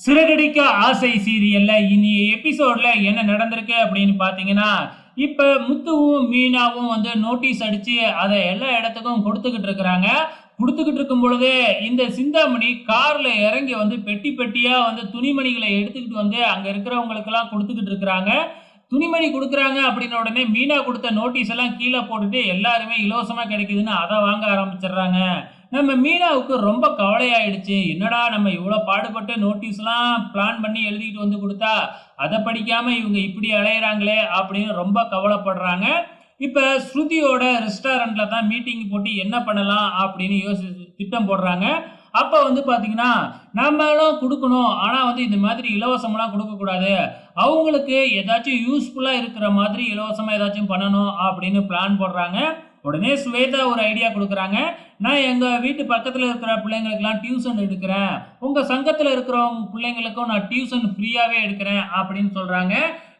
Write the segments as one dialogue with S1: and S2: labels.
S1: சிறகடிக்க ஆசை சீரியல்ல இனி எபிசோட்ல என்ன நடந்திருக்கு அப்படின்னு பார்த்தீங்கன்னா, இப்ப முத்துவும், மீனாவும் வந்து நோட்டீஸ் அடிச்சு அத எல்லா இடத்துக்கும் குடுத்துக்கிட்டு இருக்கிறாங்க. குடுத்துக்கிட்டு இருக்கும் பொழுதே, இந்த சிந்தாமணி கார்ல இறங்கி வந்து பெட்டி பெட்டியா வந்து துணிமணிகள எடுத்துக்கிட்டு வந்து அங்க இருக்கிறவங்களுக்கெல்லாம் குடுத்துக்கிட்டு இருக்கிறாங்க. துணிமணி குடுக்குறாங்க அப்படின்ன உடனே மீனா குடுத்த நோட்டீஸ் எல்லாம் கீழ போட்டுட்டு எல்லாருமே இலவசமா கிடைக்குதுன்னு அத வாங்க ஆரம்பிச்சுடுறாங்க. நம்ம மீனாவுக்கு ரொம்ப கவலையாயிடுச்சு. என்னடா நம்ம இவ்ளோ பாடுபட்டு நோட்டீஸ்லாம் பிளான் பண்ணி எழுதிட்டு வந்து குடுத்தா, அத படிக்காம இவங்க இப்படி அலையறாங்களே அப்படின்னு ரொம்ப கவலைப்படுறாங்க. இப்ப ஸ்ருதியோட ரெஸ்டாரண்ட்ல தான் மீட்டிங் போட்டு என்ன பண்ணலாம் அப்படின்னு திட்டம் போடுறாங்க. அப்ப வந்து பார்த்தீங்கன்னா, நம்மளும் குடுக்கணும். ஆனா வந்து இந்த மாதிரி இலவசம்லாம் குடுக்கக்கூடாது. அவங்களுக்கு ஏதாச்சும் யூஸ்ஃபுல்லா இருக்கிற மாதிரி இலவசமா ஏதாச்சும் பண்ணணும் அப்படின்னு பிளான் போடுறாங்க. உடனே ஸ்வேதா ஒரு ஐடியா குடுக்குறாங்க. நான் எங்க வீட்டு பக்கத்துல இருக்கிற பிள்ளைங்களுக்கெல்லாம் டியூஷன் எடுக்கிறேன். உங்க சங்கத்துல இருக்கிறவங்க பிள்ளைங்களுக்கும் நான் டியூஷன் ஃப்ரீயாவே எடுக்கிறேன் அப்படின்னு சொல்றாங்க.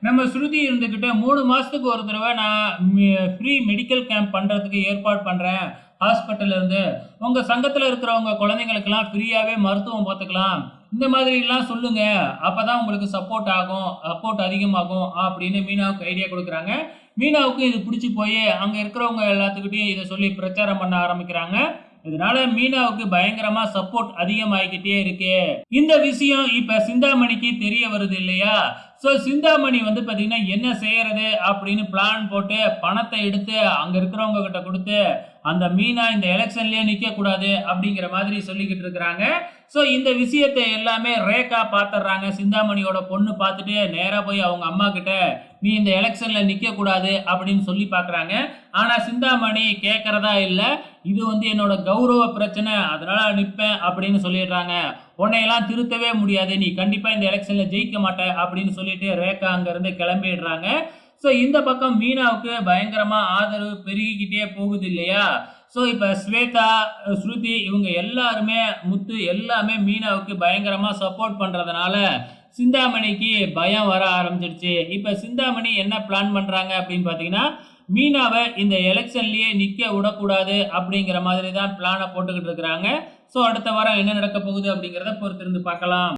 S1: நம்ம ஸ்ருதி இருந்துகிட்டு 3 மாசத்துக்கு ஒரு தடவ நான் ஃப்ரீ மெடிக்கல் கேம்ப் பண்றதுக்கு ஏற்பாடு பண்றேன். ஹாஸ்பிட்டல்ல இருந்து. உங்க சங்கத்துல இருக்கிறவங்க குழந்தைங்களுக்கெல்லாம் ஃப்ரீயாவே மருத்துவம் பார்த்துக்கலாம். இந்த மாதிரிலாம் சொல்லுங்க. அப்பதான் உங்களுக்கு சப்போர்ட் அதிகமாகும் அப்படின்னு மீனாவுக்கு ஐடியா குடுக்குறாங்க. மீனாவுக்கு இது புடிச்சு போயி, அங்க இருக்கிறவங்க எல்லாத்துக்கிட்டயும் இத சொல்லி பிரச்சாரம் பண்ண ஆரம்பிக்கிறாங்க. இதனால மீனாவுக்கு பயங்கரமா சப்போர்ட் அதிகமாயிக்கிட்டே இருக்கு. இந்த விஷயம் இப்ப சிந்தாமணிக்கு தெரிய வருது இல்லையா? சிந்தாமணி வந்து பாத்தீங்கன்னா என்ன செய்யறது அப்படின்னு பிளான் போட்டு பணத்தை எடுத்து அங்க இருக்கிறவங்க கிட்ட கொடுத்து அந்த மீனா இந்த எலெக்ஷன்லயே நிக்க கூடாது அப்படிங்கிற மாதிரி சொல்லிக்கிட்டு இருக்கிறாங்க. இந்த விஷயத்தை எல்லாமே ரேகா பாத்துறாங்க. சிந்தாமணியோட பொண்ணு பார்த்துட்டு நேரா போய் அவங்க அம்மா கிட்ட நீ இந்த எலெக்ஷன்ல நிக்க கூடாது அப்படின்னு சொல்லி பாக்குறாங்க. ஆனா சிந்தாமணி கேட்கறதா இல்ல. இது வந்து என்னோட கௌரவ பிரச்சனை, அதனால நிப்பேன் அப்படின்னு சொல்லிடுறாங்க. உன்னையெல்லாம் திருத்தவே முடியாது, நீ கண்டிப்பா இந்த எலெக்ஷன்ல ஜெயிக்க மாட்ட அப்படின்னு சொல்லிட்டு ரேகா அங்க இருந்து கிளம்பிடுறாங்க. இந்த பக்கம் மீனாவுக்கு பயங்கரமா ஆதரவு பெருகிக்கிட்டே போகுது இல்லையா? இப்ப ஸ்வேதா, ஸ்ருதி இவங்க எல்லாருமே முத்து எல்லாமே மீனாவுக்கு பயங்கரமா சப்போர்ட் பண்றதுனால சிந்தாமணிக்கு பயம் வர ஆரம்பிச்சிடுச்சு. இப்ப சிந்தாமணி என்ன பிளான் பண்றாங்க அப்படின்னு பாத்தீங்கன்னா, மீனாவை இந்த எலெக்ஷன்லயே நிக்க விடக்கூடாது அப்படிங்கிற மாதிரி தான் பிளானை போட்டுக்கிட்டு இருக்கிறாங்க. அடுத்த வாரம் என்ன நடக்க போகுது அப்படிங்கிறத பொறுத்திருந்து பார்க்கலாம்.